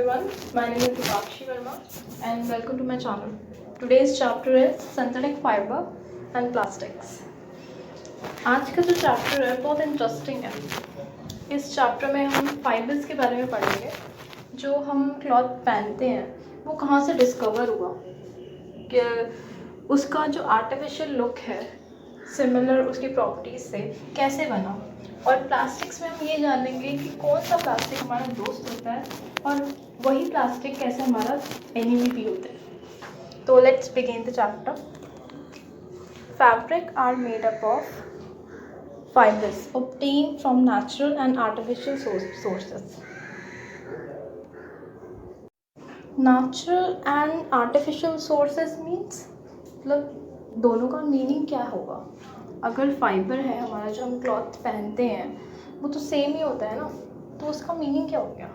everyone, my name is Dipakshi Verma and welcome to my channel. Today's chapter is synthetic fiber and plastics. आज का जो chapter है बहुत interesting है. इस चैप्टर में हम फाइबर्स के बारे में पढ़ेंगे. जो हम क्लॉथ पहनते हैं वो कहाँ से डिस्कवर हुआ, कि उसका जो आर्टिफिशियल लुक है सिमिलर उसकी प्रॉपर्टीज़ से कैसे बना, और प्लास्टिक्स में हम ये जानेंगे कि कौन सा प्लास्टिक हमारा दोस्त होता है और वही प्लास्टिक कैसे हमारा एनिमी भी होता है. तो let's begin the chapter. Fabric are made up of fibers obtained from natural and artificial sources. Natural and artificial sources means मतलब दोनों का मीनिंग क्या होगा. अगर फाइबर है हमारा जो हम क्लॉथ पहनते हैं वो तो सेम ही होता है ना, तो उसका मीनिंग क्या हो गया.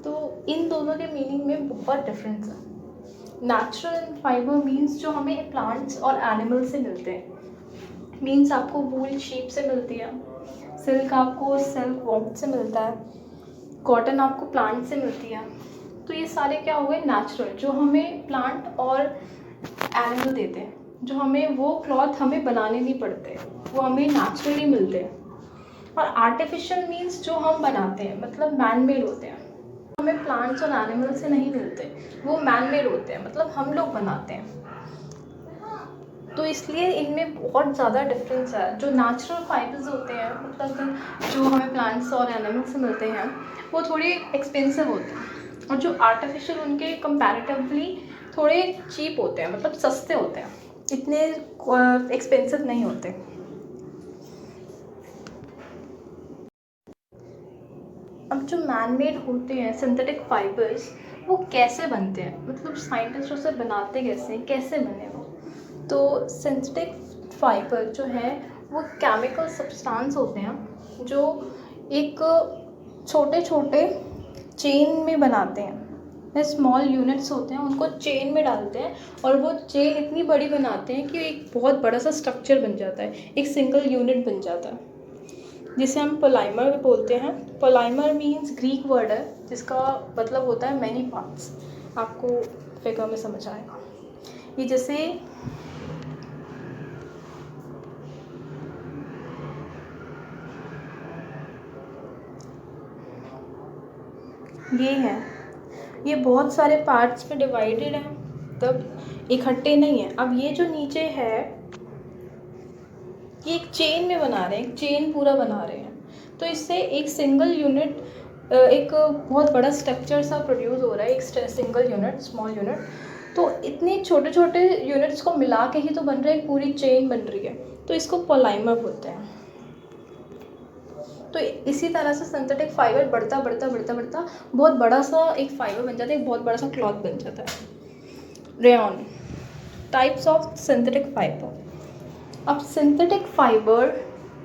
तो इन दोनों के मीनिंग में बहुत डिफरेंस है. नेचुरल फाइबर मीन्स जो हमें प्लांट्स और एनिमल से मिलते हैं. मीन्स आपको वूल शीप से मिलती है, सिल्क आपको सिल्क वॉर्म से मिलता है, कॉटन आपको प्लांट से मिलती है. तो ये सारे क्या हो गए नेचुरल, जो हमें प्लांट और एनिमल देते हैं. जो हमें वो क्लॉथ हमें बनाने नहीं पड़ते, वो हमें नेचुरली मिलते हैं. और आर्टिफिशियल मीन्स जो हम बनाते हैं, मतलब मैन मेड होते हैं. हमें प्लांट्स और एनिमल से नहीं मिलते, वो मैन मेड होते हैं, मतलब हम लोग बनाते हैं. तो इसलिए इनमें बहुत ज़्यादा डिफरेंस है. जो नेचुरल फाइबर्स होते हैं, मतलब जो हमें प्लांट्स और एनिमल से मिलते हैं, वो थोड़े एक्सपेंसिव होते हैं. और जो आर्टिफिशियल उनके कंपैरेटिवली थोड़े चीप होते हैं, मतलब सस्ते होते हैं, इतने एक्सपेंसिव नहीं होते. अब जो मैन मेड होते हैं सिंथेटिक फाइबर्स, वो कैसे बनते हैं, मतलब साइंटिस्ट उसे बनाते कैसे बने वो. तो सिंथेटिक फाइबर जो है वो केमिकल सब्सटेंस होते हैं जो एक छोटे छोटे चेन में बनाते हैं. स्मॉल यूनिट्स होते हैं, उनको चेन में डालते हैं और वो चेन इतनी बड़ी बनाते हैं कि एक बहुत बड़ा सा स्ट्रक्चर बन जाता है, एक सिंगल यूनिट बन जाता है, जिसे हम पॉलीमर भी बोलते हैं. पॉलीमर मीन्स ग्रीक वर्ड है जिसका मतलब होता है मैनी पार्ट्स. आपको फिगर में समझ आएगा. ये जैसे ये है, ये बहुत सारे पार्ट्स में डिवाइडेड है, तब इकट्ठे नहीं है. अब ये जो नीचे है ये एक चेन में बना रहे हैं, एक चेन पूरा बना रहे हैं. तो इससे एक सिंगल यूनिट, एक बहुत बड़ा स्ट्रक्चर सा प्रोड्यूस हो रहा है, एक सिंगल यूनिट, स्मॉल यूनिट. तो इतने छोटे छोटे यूनिट्स को मिला के ही तो बन रहा है, एक पूरी चेन बन रही है. तो इसको पॉलीमर बोलते हैं. तो इसी तरह से सिंथेटिक फाइबर बढ़ता बहुत बड़ा सा एक फाइबर बन जाता है, एक बहुत बड़ा सा क्लॉथ बन जाता है. Rayon, types of synthetic fibre. अब सिंथेटिक फाइबर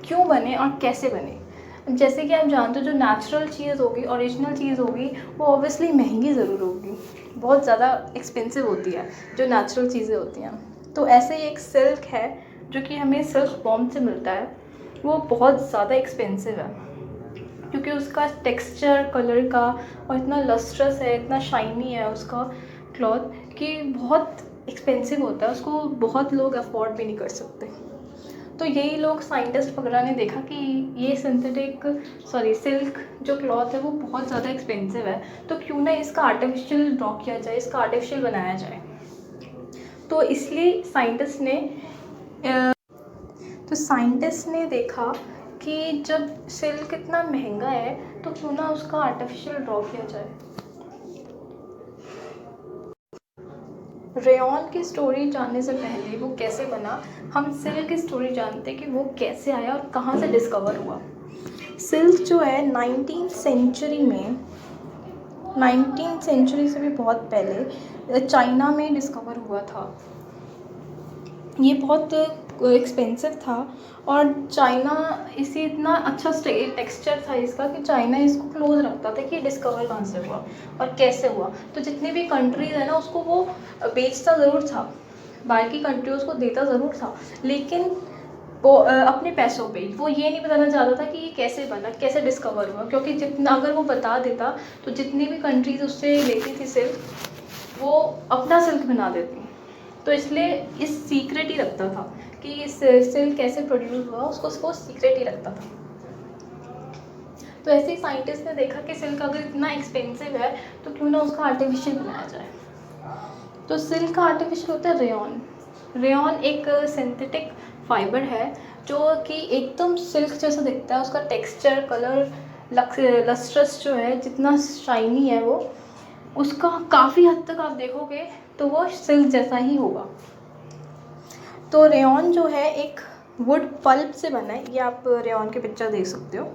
क्यों बने और कैसे बने. जैसे कि आप जानते हो, जो नेचुरल चीज़ होगी, ओरिजिनल चीज़ होगी, वो ऑब्वियसली महंगी ज़रूर होगी, बहुत ज़्यादा एक्सपेंसिव होती है जो नेचुरल चीज़ें होती हैं. तो ऐसे ही एक सिल्क है जो कि हमें सिल्क वॉर्म से मिलता है, वो बहुत ज़्यादा एक्सपेंसिव है क्योंकि उसका टेक्सचर कलर का और इतना लस्ट्रस है, इतना शाइनी है उसका क्लॉथ कि बहुत एक्सपेंसिव होता है. उसको बहुत लोग अफोर्ड भी नहीं कर सकते. तो यही लोग साइंटिस्ट वगैरह ने देखा कि ये सिल्क जो क्लॉथ है वो बहुत ज़्यादा एक्सपेंसिव है, तो क्यों ना इसका आर्टिफिशियल ड्रॉ किया जाए, इसका आर्टिफिशियल बनाया जाए. तो इसलिए साइंटिस्ट ने देखा कि जब सिल्क इतना महंगा है तो क्यों ना उसका आर्टिफिशियल ड्रॉ किया जाए. रेयॉन की स्टोरी जानने से पहले वो कैसे बना, हम सिल्क की स्टोरी जानते हैं कि वो कैसे आया और कहाँ से डिस्कवर हुआ. सिल्क जो है 19th सेंचुरी से भी बहुत पहले चाइना में डिस्कवर हुआ था. ये बहुत एक्सपेंसिव था और चाइना इसी इतना अच्छा टेक्सचर था इसका कि चाइना इसको क्लोज रखता था कि डिस्कवर कहाँ से हुआ और कैसे हुआ. तो जितनी भी कंट्रीज़ है ना, उसको वो बेचता ज़रूर था, बाकी कंट्रीज़ को देता ज़रूर था, लेकिन वो अपने पैसों पे ही, वो ये नहीं बताना चाहता था कि ये कैसे बना, कैसे डिस्कवर हुआ, क्योंकि जितना अगर वो बता देता तो जितनी भी कंट्रीज़ उससे लेती थी सिल्क, वो अपना सिल्क बना देती। तो इसलिए इस सीक्रेट ही रखता था कि इस सिल्क कैसे प्रोड्यूस हुआ, उसको सीक्रेट ही रखता था। तो ऐसे ही साइंटिस्ट ने देखा कि सिल्क अगर इतना एक्सपेंसिव है तो क्यों ना उसका आर्टिफिशियल बनाया जाए। तो सिल्क का आर्टिफिशियल होता है रेयॉन। रेयॉन एक सिंथेटिक फाइबर है जो कि एकदम सिल्क जैसा दिखता है, उसका टेक्सचर, कलर, लस्ट्रस जो है, जितना शाइनी है वो, उसका काफ़ी हद तक आप देखोगे तो वो सिल्क जैसा ही होगा। तो रेयॉन जो है एक वुड पल्प से बना है। ये आप रेयॉन की पिक्चर देख सकते हो।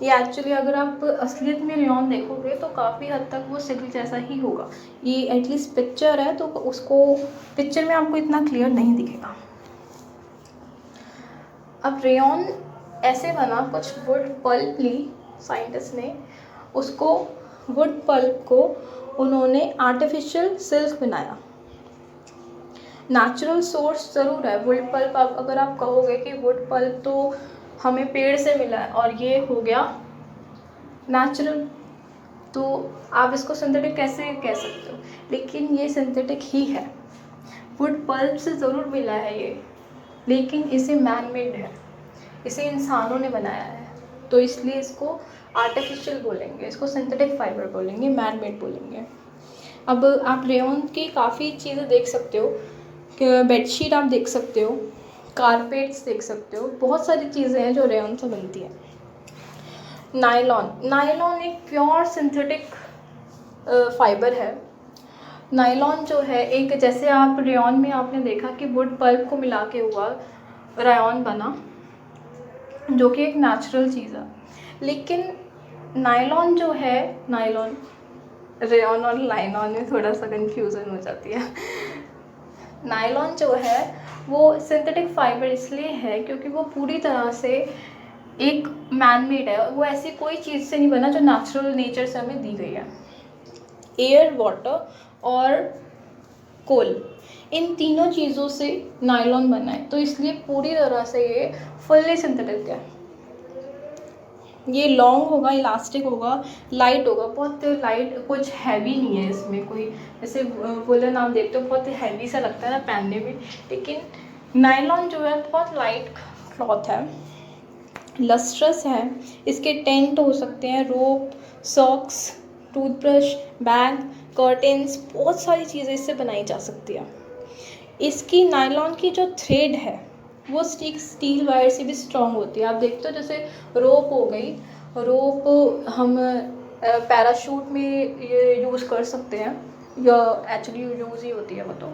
ये एक्चुअली अगर आप असलियत में रेयॉन देखोगे तो काफ़ी हद तक वो सिल्क जैसा ही होगा। ये एटलीस्ट पिक्चर है तो उसको पिक्चर में आपको इतना क्लियर नहीं दिखेगा। अब रेयॉन ऐसे बना, कुछ वुड पल्प ली साइंटिस्ट ने, उसको वुड पल्प को उन्होंने आर्टिफिशियल सिल्क बनाया। नेचुरल सोर्स ज़रूर है वुड पल्प। अगर आप कहोगे कि वुड पल्प तो हमें पेड़ से मिला है और ये हो गया नेचुरल, तो आप इसको सिंथेटिक कैसे कह सकते हो, लेकिन ये सिंथेटिक ही है। वुड पल्प से ज़रूर मिला है ये, लेकिन इसे मैन मेड है, इसे इंसानों ने बनाया है, तो इसलिए इसको आर्टिफिशियल बोलेंगे, इसको सिंथेटिक फाइबर बोलेंगे, मैन मेड बोलेंगे। अब आप रेयॉन की काफ़ी चीज़ें देख सकते हो, बेडशीट आप देख सकते हो, कारपेट्स देख सकते हो, बहुत सारी चीज़ें हैं जो रेयॉन से बनती हैं। नायलॉन एक प्योर सिंथेटिक फाइबर है। नायलॉन जो है एक, जैसे आप रेयॉन में आपने देखा कि वुड पल्प को मिला के हुआ रेयॉन बना, जो कि एक नेचुरल चीज़ है, लेकिन नायलॉन जो है, नायलॉन, रेयॉन और लाइनॉन में थोड़ा सा कन्फ्यूज़न हो जाती है। नायलॉन जो है वो सिंथेटिक फाइबर इसलिए है क्योंकि वो पूरी तरह से एक मैन मेड है, वो ऐसी कोई चीज़ से नहीं बना जो नेचुरल नेचर से हमें दी गई है। एयर, वाटर और कोल, इन तीनों चीज़ों से नायलॉन बना है, तो इसलिए पूरी तरह से ये फुल्ली सिंथेटिक है। ये लॉन्ग होगा, इलास्टिक होगा, लाइट होगा, बहुत लाइट, कुछ हैवी नहीं है इसमें कोई, जैसे वुलन आप देखते हो बहुत हैवी सा लगता है ना पहनने में, लेकिन नायलॉन जो है बहुत लाइट क्लॉथ है, लस्ट्रस है। इसके टेंट हो सकते हैं, रोप, सॉक्स, टूथब्रश, बैग, कर्टेंस, बहुत सारी चीज़ें इससे बनाई जा सकती है। इसकी नायलॉन की जो थ्रेड है वो स्टील वायर से भी स्ट्रॉन्ग होती है। आप देखते हो जैसे रोप हो गई, रोप हम पैराशूट में ये यूज़ कर सकते हैं, या एक्चुअली यूज़ ही होती है वो, तो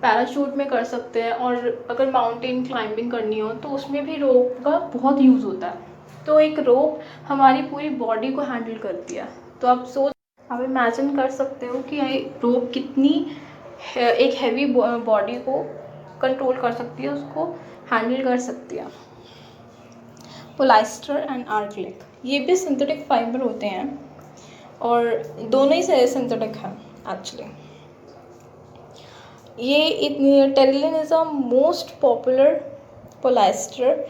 पैराशूट में कर सकते हैं, और अगर माउंटेन क्लाइंबिंग करनी हो तो उसमें भी रोप का बहुत यूज़ होता है। तो एक रोप हमारी पूरी बॉडी को हैंडल करती है। तो आप इमेजिन कर सकते हो कि ये रोप कितनी एक हैवी बॉडी को कंट्रोल कर सकती है, उसको हैंडल कर सकती है। पोलिएस्टर एंड आर्क्लिक, ये भी सिंथेटिक फाइबर होते हैं और दोनों ही सिंथेटिक हैं एक्चुअली। ये Terylene is a most popular polyester,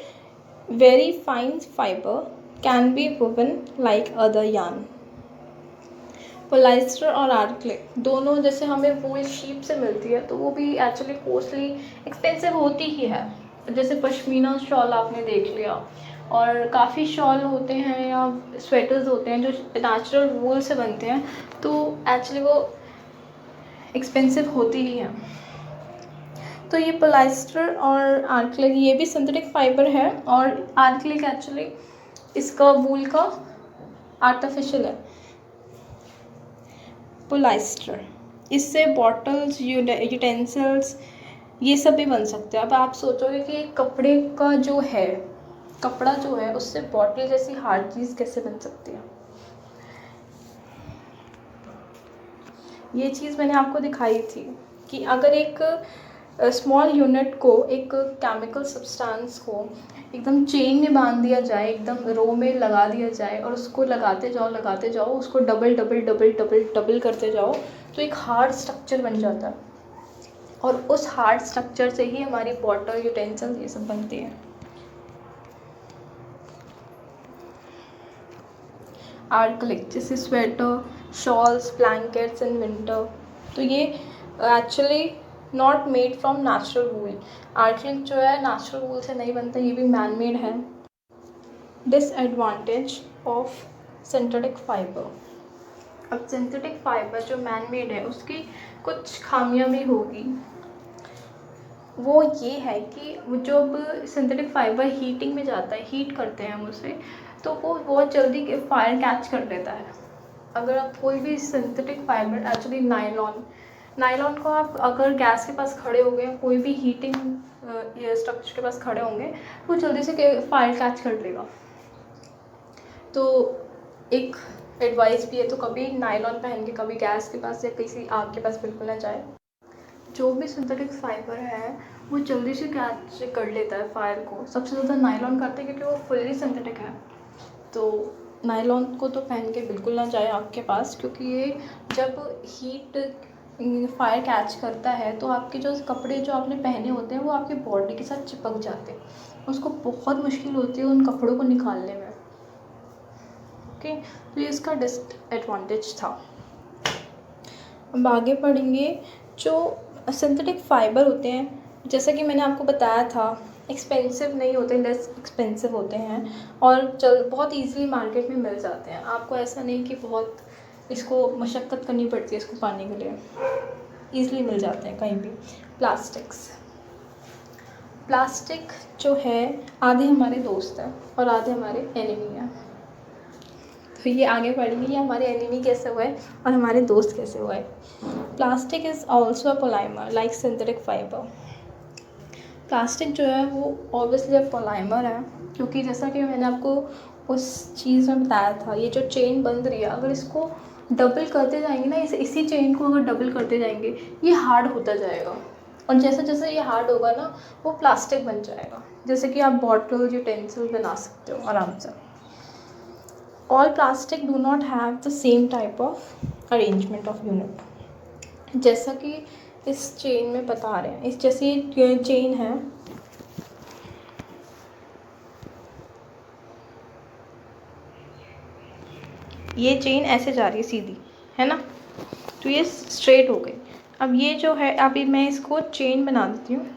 very fine fibre, can be woven like other yarn. Polyester और आर्क्लिक दोनों, जैसे हमें वूल शीप से मिलती है तो वो भी एक्चुअली कॉस्टली, एक्सपेंसिव होती ही है। जैसे पश्मीना शॉल आपने देख लिया, और काफ़ी शॉल होते हैं या स्वेटर्स होते हैं जो नेचुरल वूल से बनते हैं, तो एक्चुअली वो एक्सपेंसिव होती ही हैं। तो ये पोलिएस्टर और आर्क्लिक ये भी सिंथेटिक फाइबर है, और आर्क्लिक एक्चुअली इसका वूल का आर्टिफिशियल है। पोलिएस्टर, इससे बॉटल्स, यूटेंसिल्स, ये सब भी बन सकते हैं। अब आप सोचोगे कि कपड़े का जो है, कपड़ा जो है उससे बॉटल जैसी हार्ड चीज़ कैसे बन सकती है। ये चीज़ मैंने आपको दिखाई थी कि अगर एक स्मॉल यूनिट को, एक केमिकल सब्सटेंस को एकदम चेन में बांध दिया जाए, एकदम रो में लगा दिया जाए, और उसको लगाते जाओ, उसको डबल करते जाओ, तो एक हार्ड स्ट्रक्चर बन जाता है। और उस हार्ड स्ट्रक्चर से ही हमारी बॉटल, यूटेंसिल ये सब बनती है। आर्कलिक जैसे sweater, shawls, blankets in winter, तो ये actually not made from natural wool. Acrylic जो है नेचुरल वूल से नहीं बनता, ये भी मैन मेड है। Disadvantage of synthetic fibre. अब सिंथेटिक फाइबर जो मैन मेड है उसकी कुछ खामियां भी होगी। वो ये है कि जब सिंथेटिक फाइबर हीटिंग में जाता है, हीट करते हैं हम उसे, तो वो बहुत जल्दी फायर कैच कर लेता है। अगर आप कोई भी सिंथेटिक फाइबर, एक्चुअली नायलॉन को आप अगर गैस के पास खड़े हो गए, कोई भी हीटिंग स्ट्रक्चर के पास खड़े होंगे, वो जल्दी से फायर कैच कर लेगा। तो एक एडवाइस भी है, तो कभी नायलॉन पहन के कभी गैस के पास या किसी आग के पास बिल्कुल ना जाए। जो भी सिंथेटिक फाइबर है वो जल्दी से कैच कर लेता है फायर को। सबसे ज़्यादा नायलॉन करते हैं क्योंकि वो फुल्ली सिंथेटिक है। तो नायलॉन को तो पहन के बिल्कुल ना जाए आग के पास, क्योंकि ये जब हीट फायर कैच करता है तो आपके जो कपड़े जो आपने पहने होते हैं वो आपकी बॉडी के साथ चिपक जाते हैं। उसको बहुत मुश्किल होती है उन कपड़ों को निकालने में। ओके, तो ये इसका डिसएडवांटेज था। अब आगे पढ़ेंगे। जो सिंथेटिक फाइबर होते हैं, जैसा कि मैंने आपको बताया था, एक्सपेंसिव नहीं होते, लेस एक्सपेंसिव होते हैं और बहुत इजीली मार्केट में मिल जाते हैं। आपको ऐसा नहीं कि बहुत इसको मशक्क़त करनी पड़ती है इसको पाने के लिए, ईज़िली मिल जाते हैं कहीं भी। प्लास्टिक जो है आधे हमारे दोस्त हैं और आधे हमारे एनिमी हैं। तो ये आगे पढ़ेंगे ये हमारे एनिमी कैसे हुए और हमारे दोस्त कैसे हुए। Plastic is also a polymer like synthetic fibre. Plastic जो है वो ऑब्वियसली अब पॉलीमर है, क्योंकि जैसा कि मैंने आपको उस चीज़ में बताया था, ये जो चेन बन रही है, अगर इसको डबल करते जाएंगे ना, इसी चेन को अगर डबल करते जाएंगे, ये हार्ड होता जाएगा और जैसे जैसे ये हार्ड होगा ना, वो प्लास्टिक बन जाएगा। जैसे कि आप बॉटल, यूटेंसिल बना सकते हो आराम से। All plastic do not have the same type of arrangement of unit. जैसा कि इस चेन में बता रहे हैं, इस जैसे ये चेन है, ये चेन ऐसे जा रही है सीधी, है ना, तो ये स्ट्रेट हो गई। अब ये जो है, अभी मैं इसको चेन बना देती हूँ।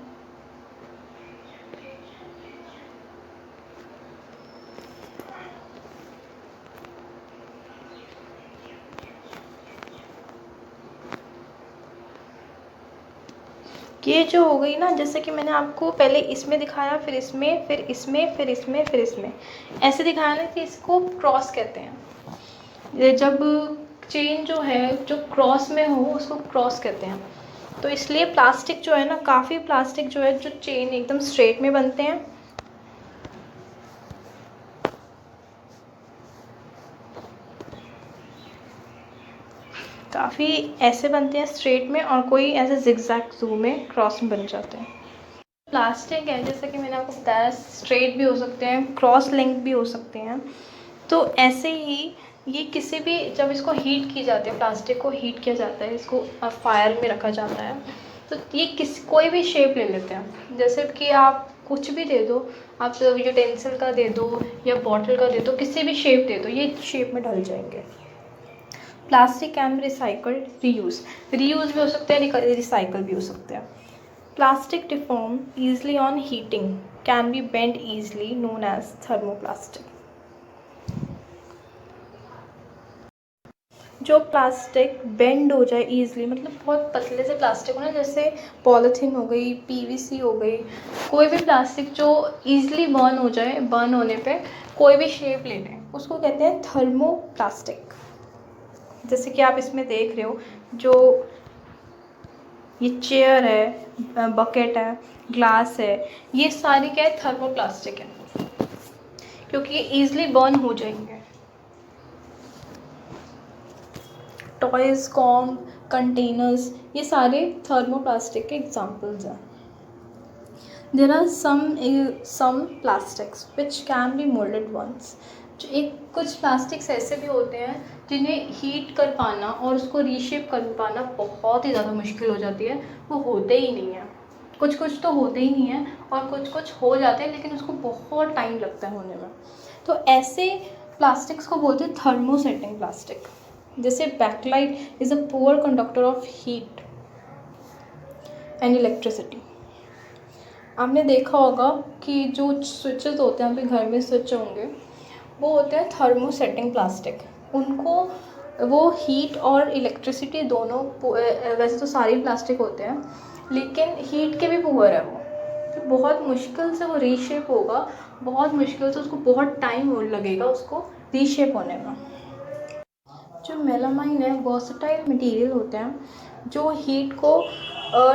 ये जो हो गई ना, जैसे कि मैंने आपको पहले इसमें दिखाया, फिर इसमें, फिर इसमें, फिर इसमें, फिर इसमें, ऐसे दिखाया ना कि इसको क्रॉस कहते हैं। ये जब चेन जो है जो क्रॉस में हो उसको क्रॉस कहते हैं। तो इसलिए प्लास्टिक जो है ना, काफ़ी प्लास्टिक जो है जो चेन एकदम स्ट्रेट में बनते हैं, काफ़ी ऐसे बनते हैं स्ट्रेट में, और कोई ऐसे जिगजैग जू में क्रॉस में बन जाते हैं। प्लास्टिक है, जैसे कि मैंने आपको बताया, स्ट्रेट भी हो सकते हैं, क्रॉस लिंक भी हो सकते हैं। तो ऐसे ही ये किसी भी, जब इसको हीट की जाती है, प्लास्टिक को हीट किया जाता है, इसको फायर में रखा जाता है, तो ये कोई भी शेप ले लेते हैं। जैसे कि आप कुछ भी दे दो, आप यूटेंसिल का दे दो या बॉटल का दे दो, किसी भी शेप दे दो, ये शेप में ढल जाएंगे। Plastic can be recycled, reuse भी हो सकते हैं, रिसाइकल भी हो सकते हैं। Plastic deform easily on heating, can be bend easily, known as thermoplastic. जो प्लास्टिक बेंड हो जाए ईज़िली, मतलब बहुत पतले से प्लास्टिक हो ना, जैसे पॉलीथीन हो गई, पीवीसी हो गई, कोई भी प्लास्टिक जो ईज़िली बर्न हो जाए, बर्न होने पे कोई भी शेप ले लें, उसको कहते हैं थर्मोप्लास्टिक। जैसे कि आप इसमें देख रहे हो, जो ये चेयर है, बकेट है, ग्लास है, ये सारी क्या है, थर्मोप्लास्टिक है, क्योंकि ये ईज़िली बर्न हो जाएंगे। टॉयज़, कॉम, कंटेनर्स, ये सारे थर्मोप्लास्टिक के एग्जांपल्स हैं। There are some plastics which can be moulded once. जो एक कुछ प्लास्टिक्स ऐसे भी होते हैं जिन्हें हीट कर पाना और उसको रीशेप कर पाना बहुत ही ज़्यादा मुश्किल हो जाती है, वो होते ही नहीं है। कुछ कुछ तो होते ही नहीं है और कुछ कुछ हो जाते हैं, लेकिन उसको बहुत टाइम लगता है होने में। तो ऐसे प्लास्टिक्स को बोलते हैं थर्मोसेटिंग प्लास्टिक। जैसे Bakelite is a poor conductor of heat and electricity. आपने देखा होगा कि जो स्विचेस होते हैं, आपके घर में स्विच होंगे, वो होते हैं थर्मोसेटिंग प्लास्टिक। उनको वो हीट और इलेक्ट्रिसिटी दोनों, वैसे तो सारे प्लास्टिक होते हैं लेकिन हीट के भी पुअर है वो, तो बहुत मुश्किल से वो रीशेप होगा, बहुत मुश्किल से, उसको बहुत टाइम लगेगा उसको रीशेप होने में। जो मेलामाइन है वर्सटाइल मटेरियल होते हैं जो हीट को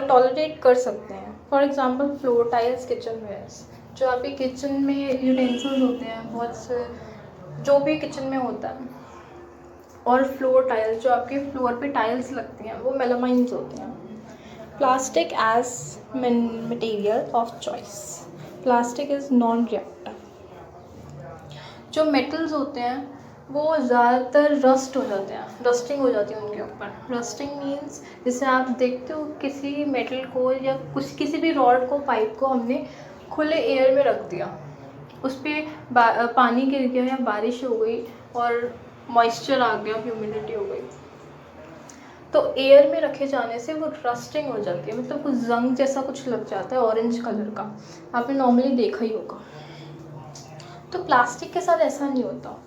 टॉलरेट कर सकते हैं। For example floor tiles, kitchen wares, जो आपके किचन में यूटेंसिल्स होते हैं बहुत से, जो भी किचन में होता है, और फ्लोर टाइल्स, जो आपके फ्लोर पे टाइल्स लगती हैं, वो मेलामाइंस होते हैं। Plastic as material of choice. Plastic is non reactive. जो मेटल्स होते हैं वो ज़्यादातर रस्ट हो जाते हैं, रस्टिंग हो जाती है उनके ऊपर। रस्टिंग मीन्स जैसे आप देखते हो किसी मेटल को या कुछ किसी भी रॉड को, पाइप को हमने खुले एयर में रख दिया, उस पर पानी गिर गया या बारिश हो गई और मॉइस्चर आ गया, ह्यूमिडिटी हो गई, तो एयर में रखे जाने से वो रस्टिंग हो जाती है, मतलब कुछ जंग जैसा कुछ लग जाता है ऑरेंज कलर का, आपने नॉर्मली देखा ही होगा। तो प्लास्टिक के साथ ऐसा नहीं होता।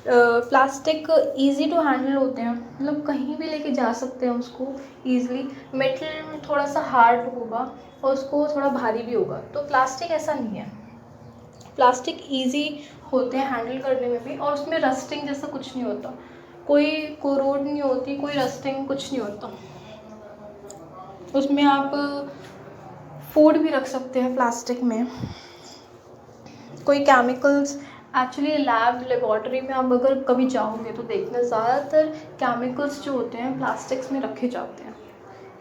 प्लास्टिक इजी टू हैंडल होते हैं, मतलब कहीं भी लेके जा सकते हैं उसको ईज़िली। मेटल में थोड़ा सा हार्ड होगा और उसको थोड़ा भारी भी होगा, तो प्लास्टिक ऐसा नहीं है। प्लास्टिक इजी होते हैं हैंडल करने में भी, और उसमें रस्टिंग जैसा कुछ नहीं होता, कोई कोरोड नहीं होती, कोई रस्टिंग कुछ नहीं होता। उसमें आप फूड भी रख सकते हैं प्लास्टिक में, कोई केमिकल्स। एक्चुअली लेबॉर्ट्री में आप अगर कभी जाओगे तो देखना, ज़्यादातर केमिकल्स जो होते हैं प्लास्टिक्स में रखे जाते हैं,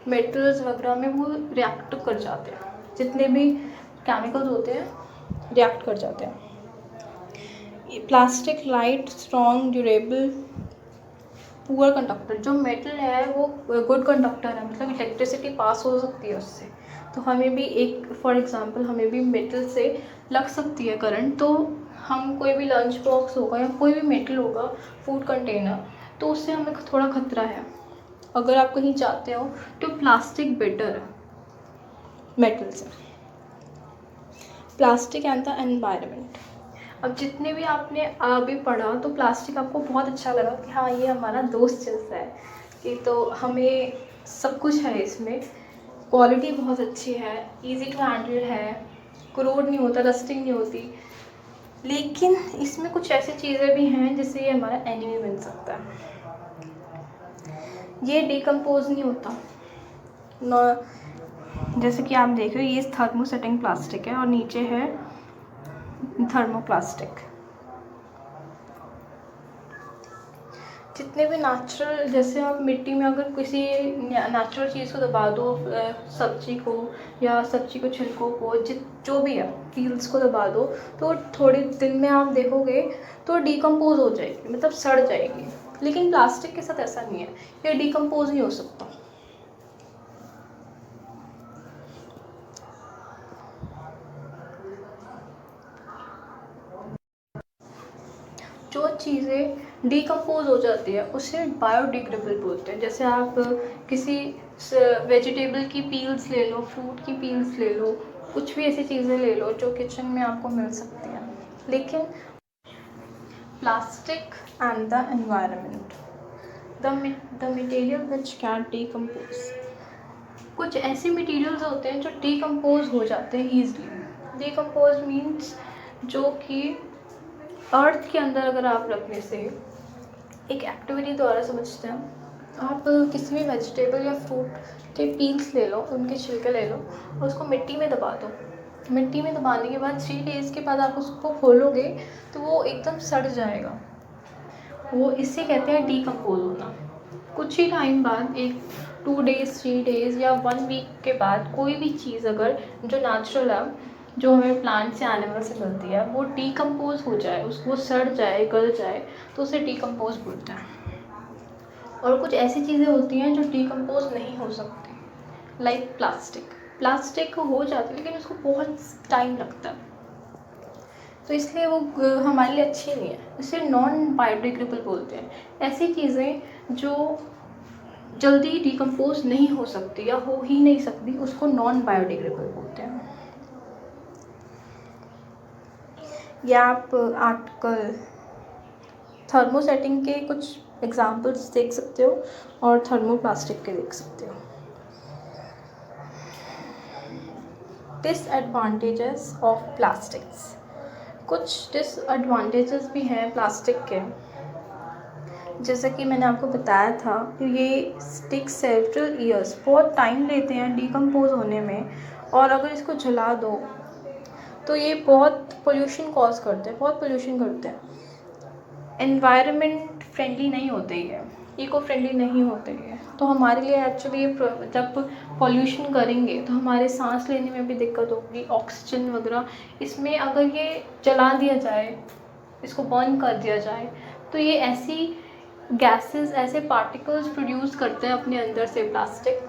मेटल्स वगैरह में वो रिएक्ट कर जाते हैं, जितने भी केमिकल्स होते हैं रिएक्ट कर जाते हैं। Plastic light, strong, durable, poor conductor. जो मेटल है वो गुड कंडक्टर है, मतलब इलेक्ट्रिसिटी पास हो सकती है उससे, तो हमें भी एक फॉर एग्जांपल हमें भी मेटल से लग सकती है करंट, तो हम कोई भी लंच बॉक्स होगा या कोई भी मेटल होगा, फूड कंटेनर, तो उससे हमें थोड़ा खतरा है। अगर आप कहीं जाते हो तो प्लास्टिक बेटर है मेटल से। Plastic and the environment. अब जितने भी आपने अभी पढ़ा तो प्लास्टिक आपको बहुत अच्छा लगा कि हाँ ये हमारा दोस्त जैसा है, कि तो हमें सब कुछ है इसमें, क्वालिटी बहुत अच्छी है, इजी टू हैंडल है, करोड नहीं होता, रस्टिंग नहीं होती। लेकिन इसमें कुछ ऐसी चीज़ें भी हैं जिससे ये हमारा एनिमी बन सकता है। ये डिकम्पोज नहीं होता जैसे कि आप देख रहे हो, ये थर्मोसेटिंग प्लास्टिक है और नीचे है थर्मोप्लास्टिक। जितने भी नेचुरल, जैसे आप मिट्टी में अगर किसी नेचुरल चीज़ को दबा दो, सब्जी को या सब्जी को छिलकों को, जो भी है पील्स को दबा दो, तो थोड़े दिन में आप देखोगे तो डिकम्पोज हो जाएगी, मतलब सड़ जाएगी। लेकिन प्लास्टिक के साथ ऐसा नहीं है, ये डिकम्पोज नहीं हो सकता। जो चीज़ें डिकम्पोज हो जाती है उसे बायोडिग्रेडेबल बोलते हैं। जैसे आप किसी वेजिटेबल की पील्स ले लो, फ्रूट की पील्स ले लो, कुछ भी ऐसी चीज़ें ले लो जो किचन में आपको मिल सकती हैं। लेकिन plastic and the environment, the material which can decompose. कुछ ऐसे मटेरियल्स होते हैं जो डिकम्पोज हो जाते हैं ईजिली। डिकम्पोज मीन्स जो कि अर्थ के अंदर अगर आप रखने से, एक एक्टिविटी द्वारा समझते हैं, आप किसी भी वेजिटेबल या फ्रूट के पील्स ले लो, उनके छिलके ले लो और उसको मिट्टी में दबा दो। मिट्टी में दबाने के बाद 3 डेज़ के बाद आप उसको खोलोगे तो वो एकदम सड़ जाएगा। वो इसे कहते हैं डिकम्पोज होना। कुछ ही टाइम बाद, एक 2 डेज़ 3 डेज़ या 1 वीक के बाद, कोई भी चीज़ अगर जो नेचुरल है जो हमें प्लांट से एनिमल से मिलती है वो डीकम्पोज हो जाए, उसको सड़ जाए, गल जाए, तो उसे डीकम्पोज बोलते हैं। और कुछ ऐसी चीज़ें होती हैं जो डीकम्पोज नहीं हो सकती, लाइक प्लास्टिक हो जाती है लेकिन उसको बहुत टाइम लगता है, तो इसलिए वो हमारे लिए अच्छी नहीं है, इसे नॉन बायोडिग्रेडेबल बोलते हैं। ऐसी चीज़ें जो जल्दी डिकम्पोज नहीं हो सकती या हो ही नहीं सकती उसको नॉन बायोडिग्रेडेबल बोलते हैं। ये आप आर्टिकल थर्मोसेटिंग के कुछ एग्जांपल्स देख सकते हो और थर्मोप्लास्टिक के देख सकते हो। डिसएडवांटेजेस ऑफ प्लास्टिक्स, कुछ डिसएडवांटेजेस भी हैं प्लास्टिक के। जैसा कि मैंने आपको बताया था कि ये टेक सेवरल ईयर्स, बहुत टाइम लेते हैं डिकम्पोज होने में, और अगर इसको जला दो तो ये बहुत पोल्यूशन कॉज करते हैं, बहुत पोल्यूशन करते हैं। एनवायरनमेंट फ्रेंडली नहीं होते ये, इको फ्रेंडली नहीं होते ये, तो हमारे लिए एक्चुअली जब पॉल्यूशन करेंगे तो हमारे सांस लेने में भी दिक्कत होगी, ऑक्सीजन वगैरह। इसमें अगर ये जला दिया जाए, इसको बर्न कर दिया जाए, तो ये ऐसी गैसेस, ऐसे पार्टिकल्स प्रोड्यूस करते हैं अपने अंदर से प्लास्टिक,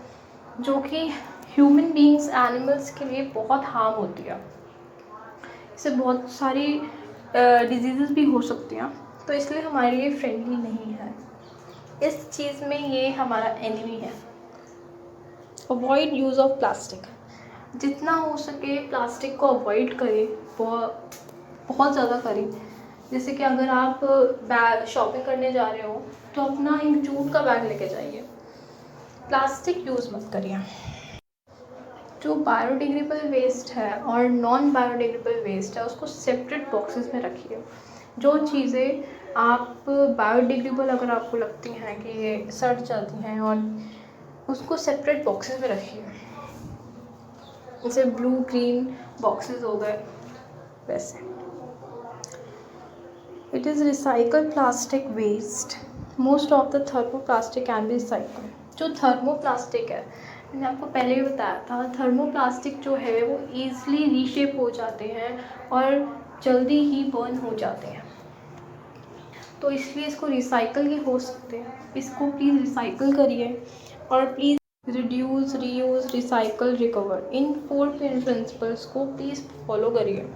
जो कि ह्यूमन बींग्स, एनिमल्स के लिए बहुत हार्म होती है। इससे बहुत सारी डिजीज़ भी हो सकती हैं, तो इसलिए हमारे लिए फ्रेंडली नहीं है। इस चीज़ में ये हमारा एनिमी है। अवॉइड यूज़ ऑफ प्लास्टिक, जितना हो सके प्लास्टिक को अवॉइड करें, बहुत ज़्यादा करें। जैसे कि अगर आप बैग शॉपिंग करने जा रहे हो तो अपना एक जूट का बैग लेके जाइए, प्लास्टिक यूज़ मत करिए। जो बायोडिग्रेडेबल वेस्ट है और नॉन बायोडिग्रेडेबल वेस्ट है उसको सेपरेट बॉक्सेस में रखिए। जो चीज़ें आप बायोडिग्रेडेबल अगर आपको लगती हैं कि ये सड़ जाती हैं, और उसको सेपरेट बॉक्सेस में रखिए, जैसे ब्लू ग्रीन बॉक्सेस हो गए वैसे। It is recycled plastic waste. Most of the thermoplastic can be recycled. जो थर्मोप्लास्टिक है, मैंने आपको पहले भी बताया था, थर्मोप्लास्टिक जो है वो ईज़िली रीशेप हो जाते हैं और जल्दी ही बर्न हो जाते हैं, तो इसलिए इसको रिसाइकल ही हो सकते हैं। इसको प्लीज़ रिसाइकल करिए, और please reduce, reuse, recycle, recover, in 4 principles को प्लीज़ फॉलो करिए।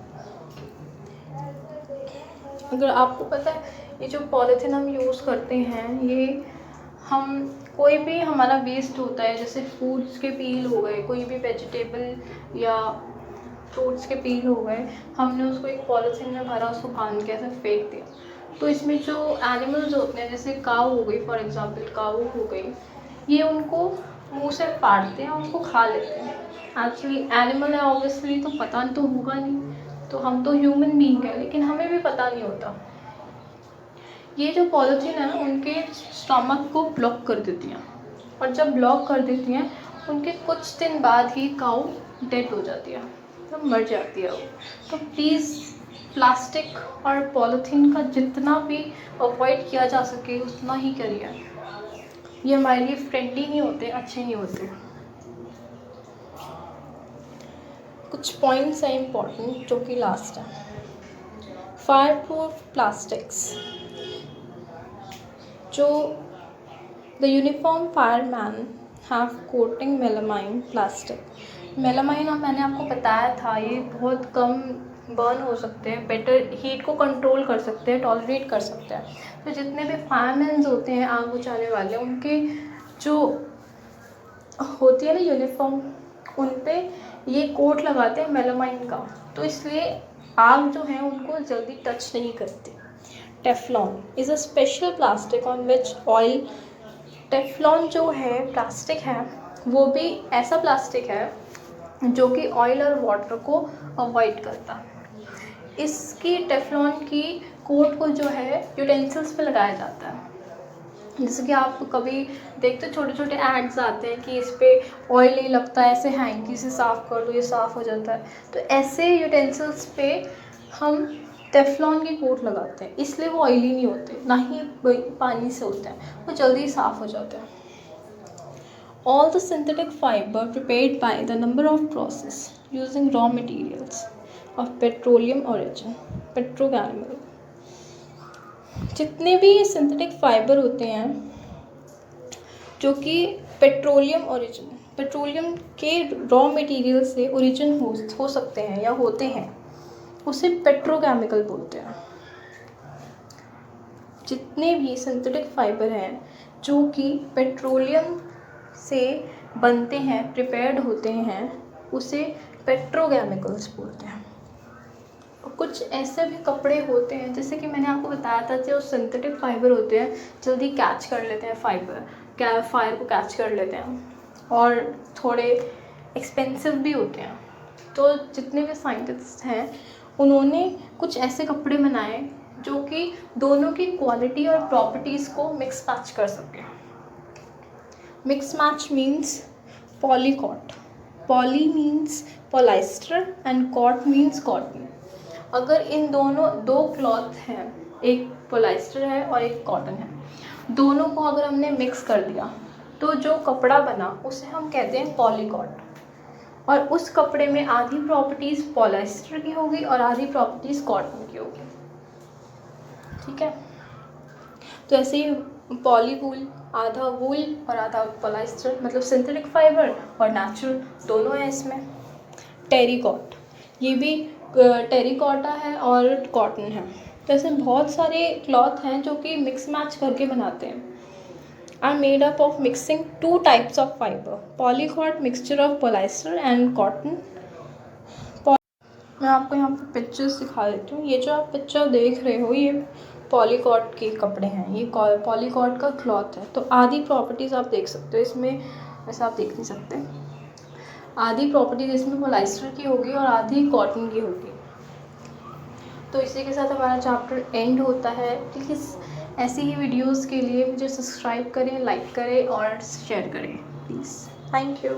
अगर आपको पता है, ये जो पॉलीथीन हम यूज़ करते हैं, ये हम कोई भी हमारा वेस्ट होता है, जैसे फ्रूट्स के पील हो गए, कोई भी वेजिटेबल या फ्रूट्स के पील हो गए, हमने उसको एक पॉलीथीन में भरा, उसको बांध के ऐसे फेंक दिया, तो इसमें जो एनिमल्स होते हैं, जैसे काऊ हो गई, फॉर एग्जांपल काऊ हो गई, ये उनको मुंह से फाड़ते हैं, उनको खा लेते हैं। एक्चुअली एनिमल है ऑब्वियसली, तो पता तो होगा नहीं, तो हम तो ह्यूमन बीइंग है, लेकिन हमें भी पता नहीं होता। ये जो पॉलीथीन है उनके स्टमक को ब्लॉक कर देती हैं, और जब ब्लॉक कर देती हैं उनके कुछ दिन बाद ही काऊ डेड हो जाती है, तो मर जाती है वो। तो प्लीज़ प्लास्टिक और पॉलीथीन का जितना भी अवॉइड किया जा सके उतना ही करिए। ये हमारे लिए फ्रेंडली नहीं होते, अच्छे नहीं होते। कुछ पॉइंट्स हैं इम्पॉर्टेंट जो कि लास्ट है। फायर प्रूफ प्लास्टिक्स, जो the uniform fireman have coating melamine plastic. Melamine मैंने आपको बताया था, ये बहुत कम बर्न हो सकते हैं, बेटर हीट को कंट्रोल कर सकते हैं, टॉलरेट कर सकते हैं। तो जितने भी फायरमैन होते हैं, आग बुझाने वाले, उनके जो होती है ना यूनिफॉर्म, उन पे ये कोट लगाते हैं मेलामाइन का, तो इसलिए आग जो है उनको जल्दी टच नहीं करती। Teflon is a special plastic on which oil, Teflon जो है प्लास्टिक है वो भी ऐसा प्लास्टिक है जो कि ऑयल और वाटर को अवॉइड करता है। इसकी टेफ्लॉन की कोट को जो है यूटेंसिल्स पे लगाया जाता है। जैसे कि आप कभी देखते छोटे छोटे एड्स आते हैं कि इस पर ऑयल नहीं लगता, ऐसे हैंकी से साफ़ कर दो, ये साफ़ हो जाता है। तो ऐसे यूटेंसिल्स पे हम टेफ्लॉन की कोट लगाते हैं, इसलिए वो ऑयली नहीं होते, ना ही पानी से होते हैं, वो जल्दी साफ़ हो जाते हैं। All the synthetic fiber prepared by the number of process using raw materials, of petroleum origin, petrochemical. जितने भी सिंथेटिक फाइबर होते हैं जो कि पेट्रोलियम ओरिजिन, पेट्रोलियम के रॉ मटेरियल से ओरिजिन हो सकते हैं या होते हैं, उसे पेट्रोकेमिकल बोलते हैं। जितने भी सिंथेटिक फाइबर हैं जो कि पेट्रोलियम से बनते हैं, प्रिपेयर्ड होते हैं, उसे पेट्रोकेमिकल्स बोलते हैं। और कुछ ऐसे भी कपड़े होते हैं, जैसे कि मैंने आपको बताया था, जो सिंथेटिक फाइबर होते हैं जल्दी कैच कर लेते हैं, फायर को कैच कर लेते हैं और थोड़े एक्सपेंसिव भी होते हैं। तो जितने भी साइंटिस्ट हैं उन्होंने कुछ ऐसे कपड़े बनाए जो कि दोनों की क्वालिटी और प्रॉपर्टीज़ को मिक्स मैच कर सके। Mix match means polycot, poly means polyester and cot means cotton. अगर इन दोनों दो क्लॉथ हैं, एक पॉलिएस्टर है और एक कॉटन है, दोनों को अगर हमने मिक्स कर दिया तो जो कपड़ा बना उसे हम कहते हैं पॉलीकॉट। और उस कपड़े में आधी प्रॉपर्टीज़ पॉलिएस्टर की होगी और आधी प्रॉपर्टीज़ कॉटन की होगी, ठीक है। तो ऐसे ही पॉली वूल, आधा वूल और आधा पॉलिएस्टर, मतलब सिंथेटिक फाइबर और नेचुरल दोनों है इसमें। टेरिकॉट, ये भी टेरिकॉटा है और कॉटन है। तो ऐसे बहुत सारे क्लॉथ हैं जो कि मिक्स मैच करके बनाते हैं। Are made up of mixing two types of fibre, polycot mixture of polyester and cotton. मैं आपको यहाँ पे पिक्चर्स दिखा देती हूँ। ये जो आप पिक्चर देख रहे हो ये पॉलीकॉट के कपड़े हैं, ये पॉलीकॉट का क्लॉथ है। तो आधी प्रॉपर्टीज़ आप देख सकते हो इसमें, वैसे आप देख नहीं सकते, आधी प्रॉपर्टीज़ इसमें पॉलिएस्टर की होगी और आधी कॉटन की होगी। तो इसी के साथ हमारा चैप्टर एंड होता है। प्लीज़ ऐसी ही वीडियोस के लिए मुझे सब्सक्राइब करें, लाइक करें और शेयर करें प्लीज़। Thank you.